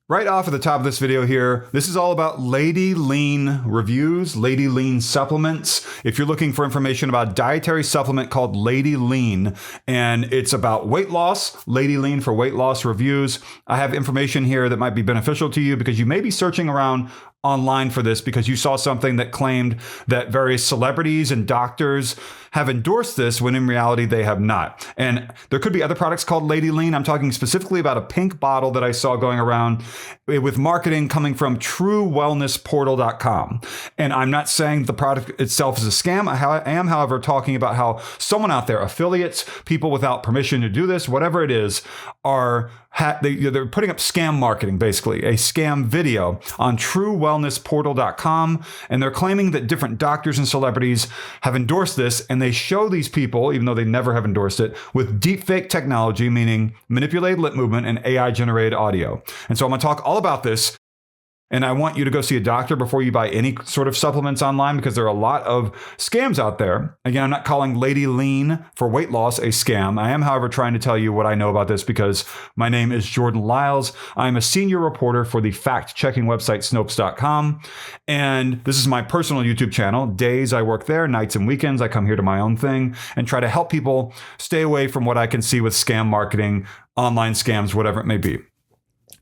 Right off at the top of this video here, this is all about Lady Lean reviews, Lady Lean supplements. If you're looking for information about a dietary supplement called Lady Lean, and it's about weight loss, Lady Lean for weight loss reviews, I have information here that might be beneficial to you because you may be searching around online for this because you saw something that claimed that various celebrities and doctors have endorsed this when in reality they have not. And there could be other products called Lady Lean. I'm talking specifically about a pink bottle that I saw going around with marketing coming from truewellnessportal.com. And I'm not saying the product itself is a scam. I am, however, talking about how someone out there, affiliates, people without permission to do this, whatever it is, they're putting up scam marketing, basically, a scam video on truewellnessportal.com. And they're claiming that different doctors and celebrities have endorsed this. And they show these people, even though they never have endorsed it, with deepfake technology, meaning manipulated lip movement and AI generated audio. And so I'm going to talk all about this. And I want you to go see a doctor before you buy any sort of supplements online because there are a lot of scams out there. Again, I'm not calling Lady Lean for weight loss a scam. I am, however, trying to tell you what I know about this because my name is Jordan Lyles. I'm a senior reporter for the fact-checking website Snopes.com. And this is my personal YouTube channel. Days I work there, nights and weekends I come here to my own thing and try to help people stay away from what I can see with scam marketing, online scams, whatever it may be.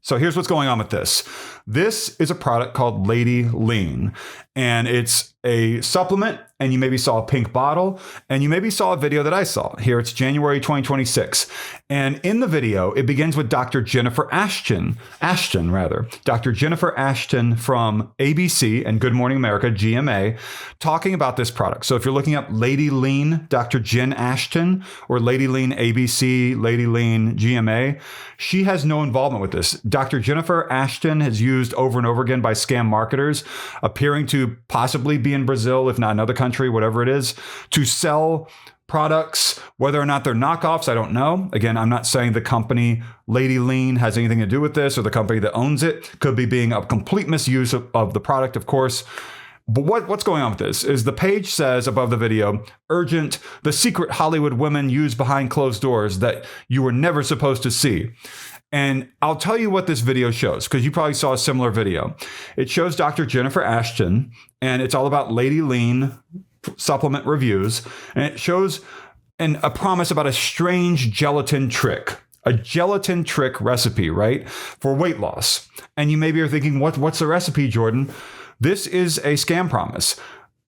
So here's what's going on with this. This is a product called Lady Lean, and it's a supplement, and you maybe saw a pink bottle, and you maybe saw a video that I saw. Here it's January 2026, and in the video, it begins with Dr. Jennifer Ashton, Dr. Jennifer Ashton from ABC and Good Morning America, GMA, talking about this product. So if you're looking up Lady Lean, Dr. Jen Ashton, or Lady Lean ABC, Lady Lean GMA, she has no involvement with this. Dr. Jennifer Ashton has used over and over again by scam marketers, appearing to possibly be in Brazil, if not another country, whatever it is, to sell products. Whether or not they're knockoffs, I don't know. Again, I'm not saying the company Lady Lean has anything to do with this or the company that owns it. Could be being a complete misuse of the product, of course. But what's going on with this is the page says above the video, urgent, the secret Hollywood women use behind closed doors that you were never supposed to see. And I'll tell you what this video shows, because you probably saw a similar video. It shows Dr. Jennifer Ashton, and it's all about Lady Lean supplement reviews. And it shows a promise about a strange gelatin trick. A gelatin trick recipe, right? For weight loss. And you maybe are thinking, what's the recipe, Jordan? This is a scam promise.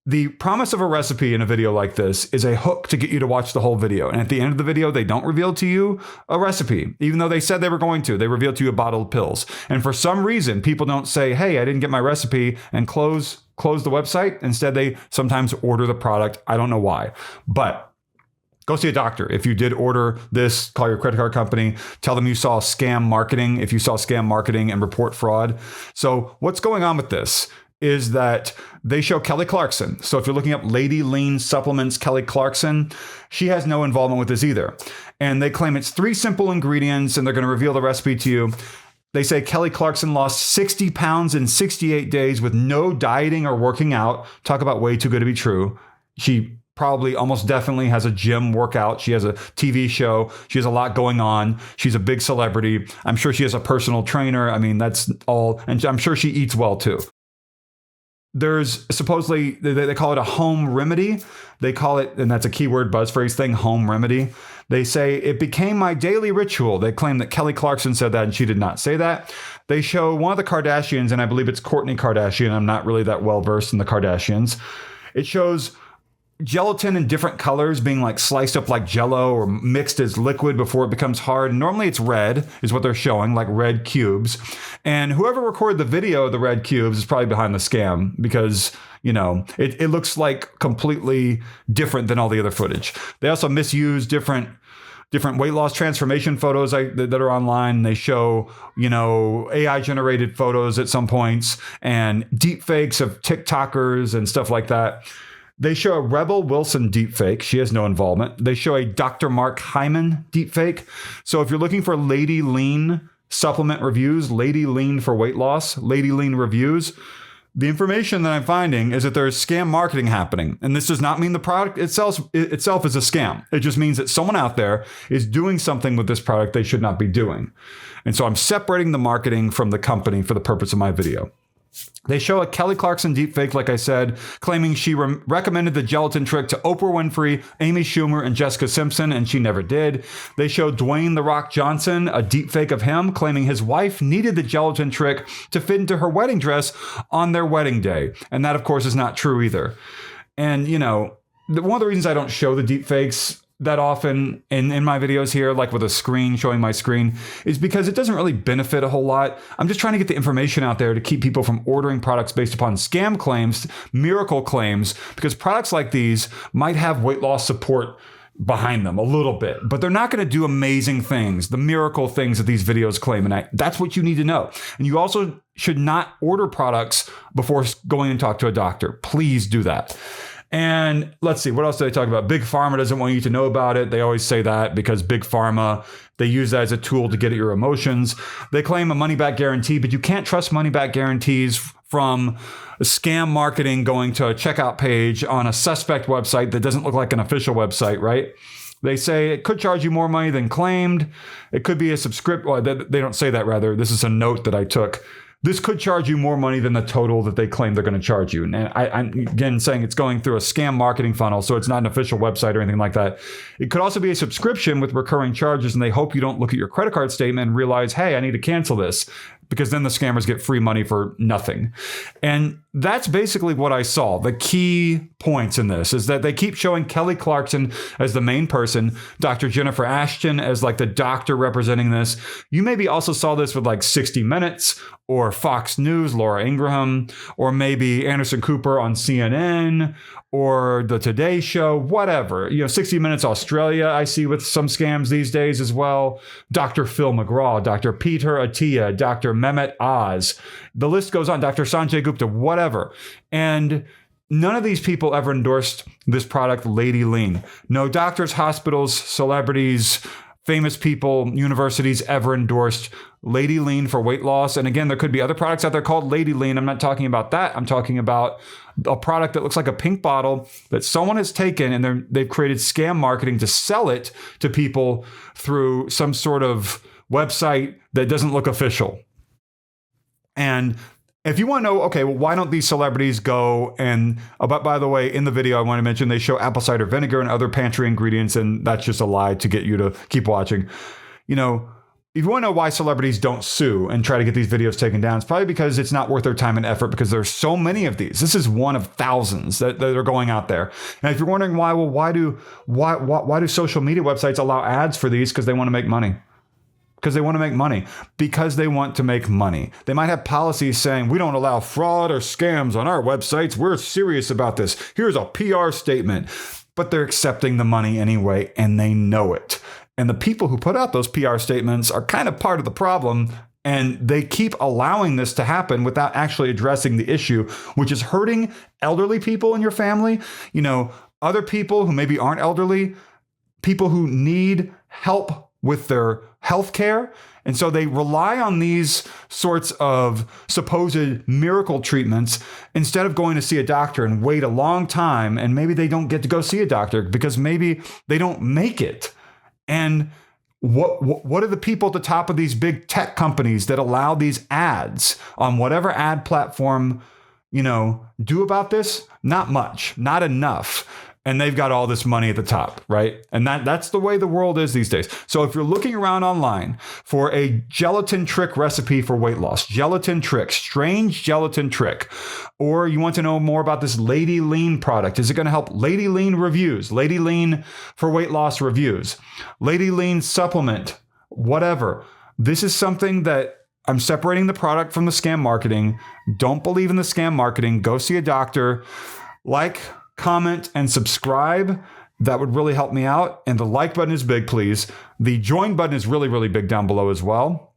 The promise of a recipe in a video like this is a hook to get you to watch the whole video. And at the end of the video, they don't reveal to you a recipe, even though they said they were going to. They reveal to you a bottle of pills. And for some reason, people don't say, hey, I didn't get my recipe and close the website. Instead, they sometimes order the product. I don't know why. But go see a doctor. If you did order this, call your credit card company, tell them you saw scam marketing, if you saw scam marketing, and report fraud. So what's going on with this is that they show Kelly Clarkson. So if you're looking up Lady Lean supplements, Kelly Clarkson, she has no involvement with this either. And they claim it's 3 simple ingredients and they're going to reveal the recipe to you. They say Kelly Clarkson lost 60 pounds in 68 days with no dieting or working out. Talk about way too good to be true. She probably almost definitely has a gym workout. She has a TV show. She has a lot going on. She's a big celebrity. I'm sure she has a personal trainer. I mean, that's all. And I'm sure she eats well too. There's supposedly, they call it a home remedy. They call it, and that's a keyword buzz phrase thing, home remedy. They say, it became my daily ritual. They claim that Kelly Clarkson said that, and she did not say that. They show one of the Kardashians, and I believe it's Kourtney Kardashian. I'm not really that well versed in the Kardashians. It shows gelatin in different colors being like sliced up like Jell-O or mixed as liquid before it becomes hard. Normally it's red is what they're showing, like red cubes. And whoever recorded the video of the red cubes is probably behind the scam because, you know, it looks like completely different than all the other footage. They also misuse different weight loss transformation photos that are online. They show, you know, AI generated photos at some points and deep fakes of TikTokers and stuff like that. They show a Rebel Wilson deepfake. She has no involvement. They show a Dr. Mark Hyman deepfake. So if you're looking for Lady Lean supplement reviews, Lady Lean for weight loss, Lady Lean reviews, The information that I'm finding is that there's scam marketing happening. And this does not mean the product itself is a scam. It just means that someone out there is doing something with this product they should not be doing. And so I'm separating the marketing from the company for the purpose of my video. They show a Kelly Clarkson deepfake, like I said, claiming she recommended the gelatin trick to Oprah Winfrey, Amy Schumer, and Jessica Simpson, and she never did. They show Dwayne "The Rock" Johnson, a deepfake of him, claiming his wife needed the gelatin trick to fit into her wedding dress on their wedding day. And that, of course, is not true either. And, you know, one of the reasons I don't show the deepfakes that often in my videos here, like with a screen showing my screen, is because it doesn't really benefit a whole lot. I'm just trying to get the information out there to keep people from ordering products based upon scam claims, miracle claims, because products like these might have weight loss support behind them a little bit, but they're not going to do amazing things, the miracle things that these videos claim. And that's what you need to know. And you also should not order products before going and talk to a doctor. Please do that. And let's see, what else did I talk about? Big Pharma doesn't want you to know about it. They always say that because Big Pharma, they use that as a tool to get at your emotions. They claim a money-back guarantee, but you can't trust money-back guarantees from scam marketing going to a checkout page on a suspect website that doesn't look like an official website, right? They say it could charge you more money than claimed. It could be a subscription. Well, they don't say that, rather. This is a note that I took. This could charge you more money than the total that they claim they're going to charge you. And I'm again saying it's going through a scam marketing funnel, so it's not an official website or anything like that. It could also be a subscription with recurring charges, and they hope you don't look at your credit card statement and realize, hey, I need to cancel this, because then the scammers get free money for nothing. And that's basically what I saw. The key points in this is that they keep showing Kelly Clarkson as the main person, Dr. Jennifer Ashton as like the doctor representing this. You maybe also saw this with like 60 Minutes or Fox News, Laura Ingraham, or maybe Anderson Cooper on CNN or the Today Show, whatever. 60 Minutes Australia, I see with some scams these days as well. Dr. Phil McGraw, Dr. Peter Attia, Dr. Mehmet Oz. The list goes on, Dr. Sanjay Gupta, whatever. And none of these people ever endorsed this product, Lady Lean. No doctors, hospitals, celebrities, famous people, universities ever endorsed Lady Lean for weight loss. And again, there could be other products out there called Lady Lean. I'm not talking about that. I'm talking about a product that looks like a pink bottle that someone has taken and they've created scam marketing to sell it to people through some sort of website that doesn't look official. And if you want to know, okay, well, why don't these celebrities go and, by the way, in the video, I want to mention they show apple cider vinegar and other pantry ingredients, and that's just a lie to get you to keep watching. If you want to know why celebrities don't sue and try to get these videos taken down, it's probably because it's not worth their time and effort, because there's so many of these. This is one of thousands that are going out there. And if you're wondering why, well, why do social media websites allow ads for these? Because they want to make money. Because they want to make money. Because they want to make money. They might have policies saying, we don't allow fraud or scams on our websites. We're serious about this. Here's a PR statement. But they're accepting the money anyway, and they know it. And the people who put out those PR statements are kind of part of the problem. And they keep allowing this to happen without actually addressing the issue, which is hurting elderly people in your family. Other people who maybe aren't elderly, people who need help with their health care. And so they rely on these sorts of supposed miracle treatments instead of going to see a doctor and wait a long time. And maybe they don't get to go see a doctor because maybe they don't make it. And what are the people at the top of these big tech companies that allow these ads on whatever ad platform, do about this? Not much, not enough. And they've got all this money at the top, right? And that's the way the world is these days. So if you're looking around online for a gelatin trick recipe for weight loss, gelatin trick, strange gelatin trick, or you want to know more about this Lady Lean product, is it going to help? Lady Lean reviews, Lady Lean for weight loss reviews, Lady Lean supplement, whatever. This is something that I'm separating the product from the scam marketing. Don't believe in the scam marketing. Go see a doctor. Comment and subscribe. That would really help me out. And the like button is big, please. The join button is really, really big down below as well.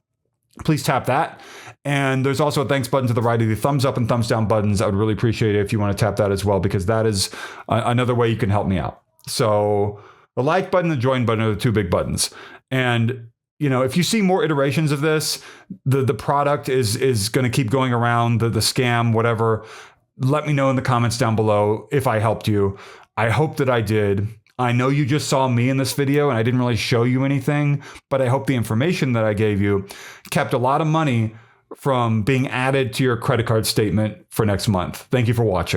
Please tap that. And there's also a thanks button to the right of the thumbs up and thumbs down buttons. I would really appreciate it if you want to tap that as well, because that is another way you can help me out. So the like button, the join button are the two big buttons. And if you see more iterations of this, the product is going to keep going around, the scam, whatever. Let me know in the comments down below if I helped you. I hope that I did. I know you just saw me in this video and I didn't really show you anything, but I hope the information that I gave you kept a lot of money from being added to your credit card statement for next month. Thank you for watching.